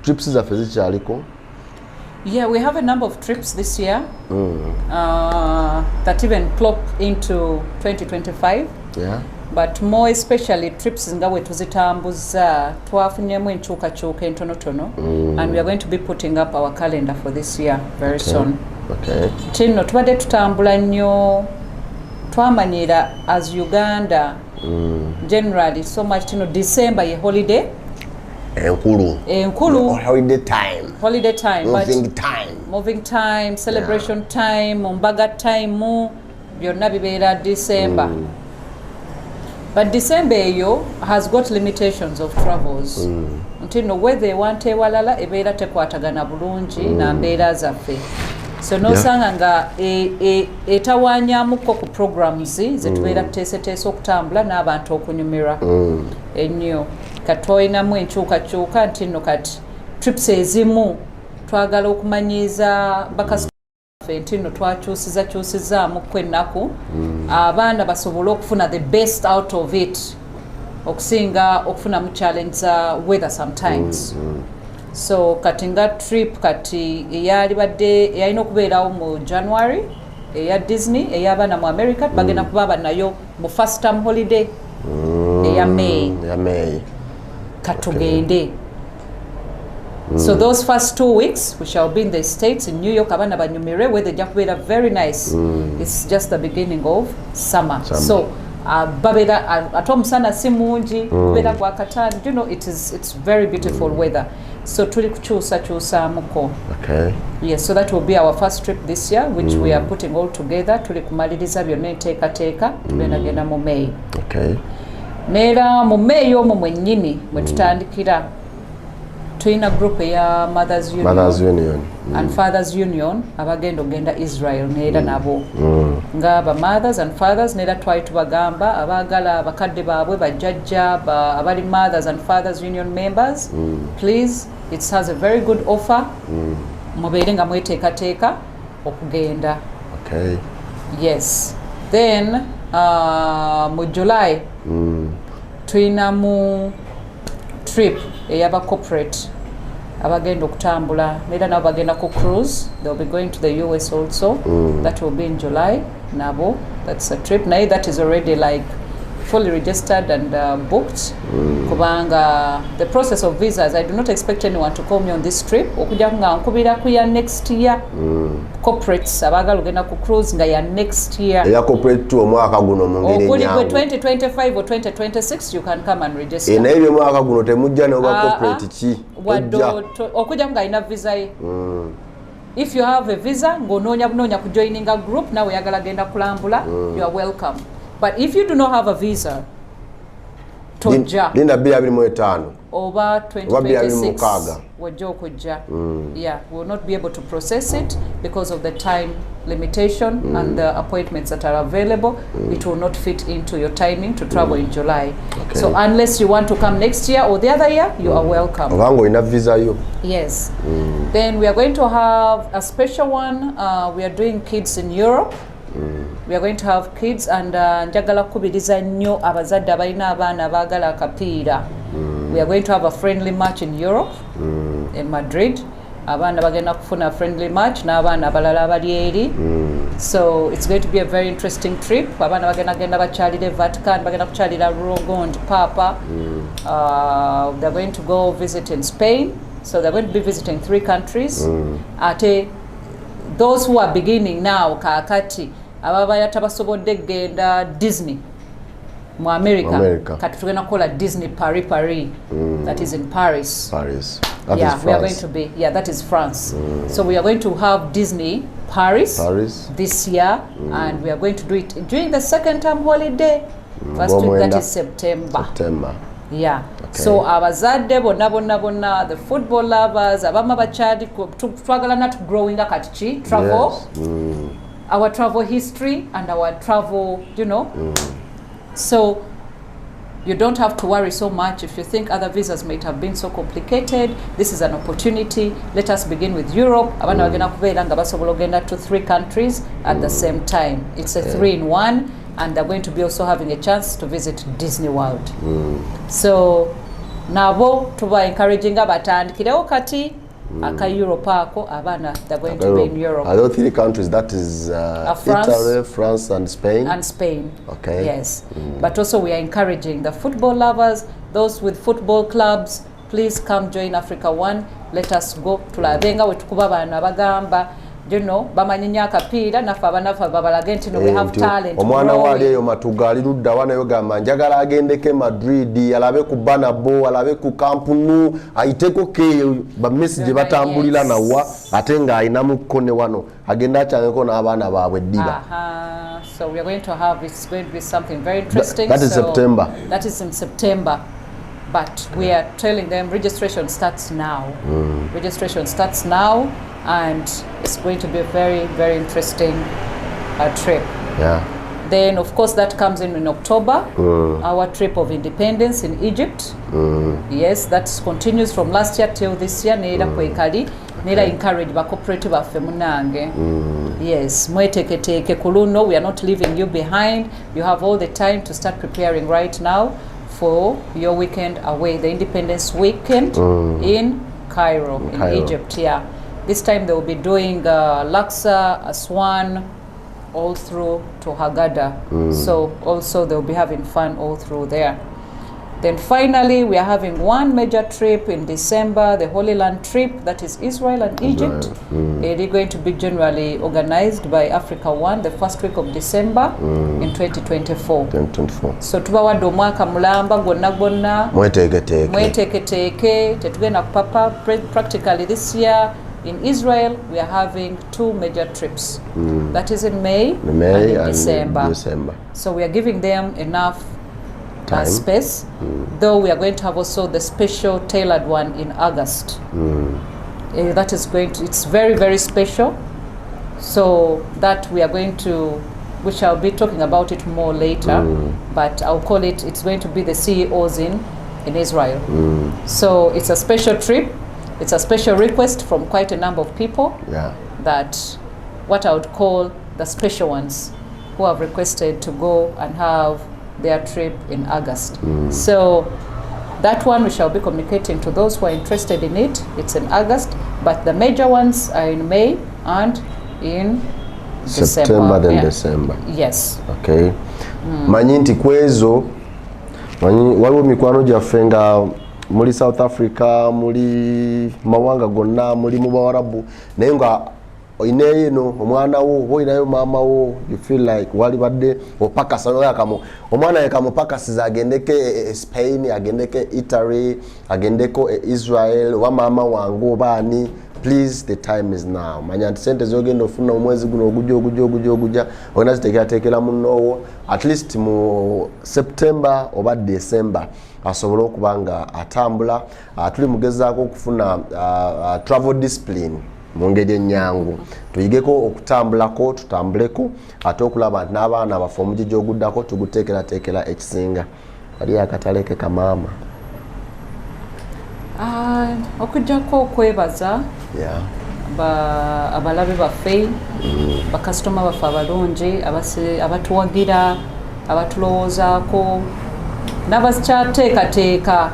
trips zaffe zikyaliko. Yeah, we have a number of trips this year that even plop into 2025. Yeah. But more especially trips nga we tuzitambuza twafunyemu enkyukakyuka entonotono and we are going to be putting up our calendar for this year very soon. Okay. Tino tubadde tutambula nnyo twamanyira as Uganda generally so much tino December ye holiday. Enkulu. Holiday time. Holiday time. Moving time, celebration time, mbaga time, byonna bibeera December. But December eyo has got limitations of travels. Ntino whether ewanta ewalala ebeera tekwatagana bulungi na mbeera zaffe. So nosanga nga etawanyamuko ku programs zetubeera tuteeseteese okutambula n'abantu okunyumira ennyo. Katoyinamu enkyukakyuka nti nno kati trips ezimu twagala okumanyiza bakasitaffe nti nno twakyusizaamu ennaku abaana basobole okufuna the best out of it okusinga okufunamu challenge za weather sometimes. So kati nga trip kati eyalina okubeerawo mu January eya Disney ey'abaana mu America bagenda kuba nayo mu first term holiday eya May. Katugende. So those first 2 weeks we shall be in the States in New York abana banyumire where the jakubeera very nice. It's just the beginning of summer. So babera atomusana si mungi kubeera kwa katani, you know, it's very beautiful weather. So tuli kukyusamuko. Okay. Yes, so that will be our first trip this year which we are putting all together. Tuli kumaliriza byonna enteekateeka tugenda mu May. Okay. Neera mu May omwo mwennyini mwe tutandikira tulina group eya Mothers Union and Fathers Union abagenda ogenda Israel neera nabo nga ba mothers and fathers neera twali tubagamba abaagala bakadde baabwe bajjajja abali Mothers and Fathers Union members please it has a very good offer mubeere nga mweteekateeka okugenda. Okay. Yes. Then mu July tulina mu trip eyaba corporate abagenda okutambula neera nabo bagenda ku cruise. They'll be going to the US also. That will be in July nabo. That's a trip naye that is already like fully registered and booked kubanga the process of visas I do not expect anyone to call me on this trip okujja nga nkubira ku ya next year corporates abagala ogenda ku cruise nga ya next year ya corporate tu omwaka guno mu ngeri nyangu 2025 or 2026 you can come and register naye byo mwaka guno temujja n'oba corporate ki okujja nga ina visa ye if you have a visa ng'onoonya ku joining a group nawe oyagala genda kulambula you are welcome. But if you do not have a visa, tojja linda 2025 over 2026 wajja okujja. Yeah, we will not be able to process it because of the time limitation and the appointments that are available. It will not fit into your timing to travel in July. Okay. So unless you want to come next year or the other year, you are welcome. Obango ina visa yo. Yes. Then we are going to have a special one. We are doing kids in Europe. We are going to have kids and njagala kubiriza nnyo abazadde abalina abaana abaagala akapiira. We are going to have a friendly match in Europe, in Madrid. Abaana bagenda kufuna friendly match n'abaana abalala abali eri. So it's going to be a very interesting trip. Abaana bagenda bakyalira Vatican, bagenda kukyalira Rome and Papa. They're going to go visit in Spain. So they're going to be visiting 3 countries. Ate those who are beginning now kakati ababa yatabasobodde genda Disney mu America. Kati tugenda kukola Disney Paris. That is in Paris. That yeah, is we are going to be. Yeah, that is France. So we are going to have Disney Paris this year, and we are going to do it during the second term holiday. First week, that is September. Yeah. Okay. So abazadde bonna the football lovers abama bachadi twagala not growing up at travel. Yes. Our travel history and our travel, you know. So you don't have to worry so much if you think other visas might have been so complicated. This is an opportunity. Let us begin with Europe. Abana bagenda kubeera nga basobola ogenda to 3 countries at the same time. It's a 3-in-1, and they're going to be also having a chance to visit Disney World. So nabo tuba encouraging abatandikirewo kati aka Europe ako abana they're going to be in Europe. Are those 3 countries? That is Italy, France and Spain? And Spain. Okay. Yes. But also we are encouraging the football lovers, those with football clubs, please come join Africa One. Let us go. Tulabenga wetukuba bana bagamba, you know, bamanyinya akapiira nafa abanafa babalage nti we have talent. Omwana wali eyo matugali ludda wana yo gamba njagala agendeke Madrid, alabe ku Banabo, alabe ku Camp Nou, ayiteko ke ba Messi je batambulira nawa ate nga ayina mukone wano agenda cyangeko n'abana baabwe dira. So we are going to have, it's going to be something very interesting. That is September. That is in September. But we are telling them registration starts now. Registration starts now, and it's going to be a very, very interesting trip. Yeah. Then, of course, that comes in October. Our trip of independence in Egypt. Yes, that continues from last year till this year. Nera kwekali, nera encourage ba cooperative affe munange. Yes, mweteketeke kuluno. We are not leaving you behind. You have all the time to start preparing right now for your weekend away, the Independence Weekend in Cairo, in Egypt. Yeah, this time they will be doing Laksa, Aswan, all through to Haggadah. So also they'll be having fun all through there. Then finally we are having one major trip in December, the Holy Land trip, that is Israel and Egypt. It is going to be generally organized by Africa One the first week of December in 2024. So tubawadde omwaka mulamba gwonna mweteketeke tetugenda kupapa. Practically this year in Israel we are having 2 major trips. That is in May and in December. So we are giving them enough space, though we are going to have also the special tailored one in August. That is going to, it's very, very special. So that we are going to, which I'll be talking about it more later, but I'll call it, it's going to be the CEOs in Israel. So it's a special trip. It's a special request from quite a number of people. Yeah. That what I would call the special ones who have requested to go and have their trip in August. So that one we shall be communicating to those who are interested in it. It's in August, but the major ones are in May and in September, then December. Yes. Okay. Manyi nti kwezo waliwo mikwano gyaffe nga muli South Africa, muli mawanga gonna, muli mu Bawarabu, naye nga oine eno omwana wo oyinayo mama wo, you feel like wali badde opakasa yakamo omwana yakamupakasiza agendeke Spain, agendeke Italy, agendeko Israel, wa mama wangu obani, please, the time is now. Manya nti sente zogenda ofuna omwezi guno ogujja ogenda ziteekerateekera munnowo at least mu September oba December asobola okuba nga atambula. Tuli mugezaako okufuna travel discipline mu ngeri ennyangu, tuyigeko okutambulako, tutambuleko ate okulaba nti n'abaana baffe omugigi oguddako tuguteekerateekera ekisinga. Ali akatale ke kamaama okujjako okwebaza abalabe baffe, bakasitoma baffe abalungi abatuwagira, abatulowoozaako, n'abakyateekateeka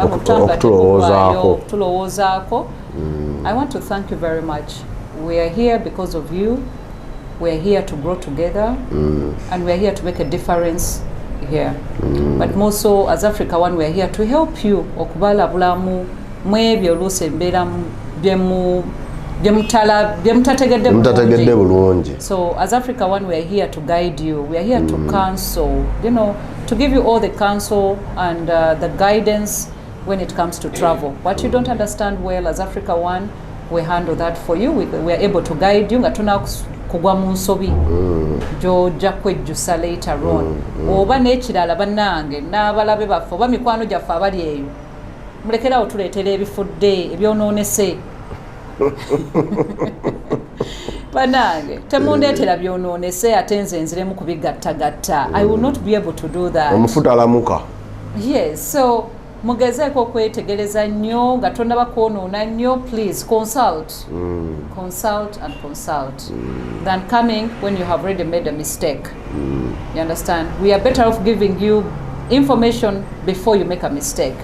okutulowoozaako. I want to thank you very much. We are here because of you. We are here to grow together, and we are here to make a difference here. But more so, as Africa One, we are here to help you okubalabulamu mwebyo oluusi embeera byemutategedde bulungi. So as Africa One, we are here to guide you, we are here to counsel, you know, to give you all the counsel and the guidance when it comes to travel. What you don't understand well, as Africa One, we handle that for you. We are able to guide you nga tuna kugwa mu nsobi gy'ojja kwejjusa later on. Oba n'ekirala bannange n'abalabe baffe oba mikwano gyaffe abali eyo mulekerawo tuleetera ebifudde ebyonoonese bannange temundeetera byonoonese ate nze nziremu kubigattagatta. I will not be able to do that. Omufuta alamuka. Yes, so mugezeeko okwetegereza nnyo nga tonnaba kwonoona nnyo. Please consult. Consult and consult than coming when you have already made a mistake. You understand? We are better off giving you information before you make a mistake.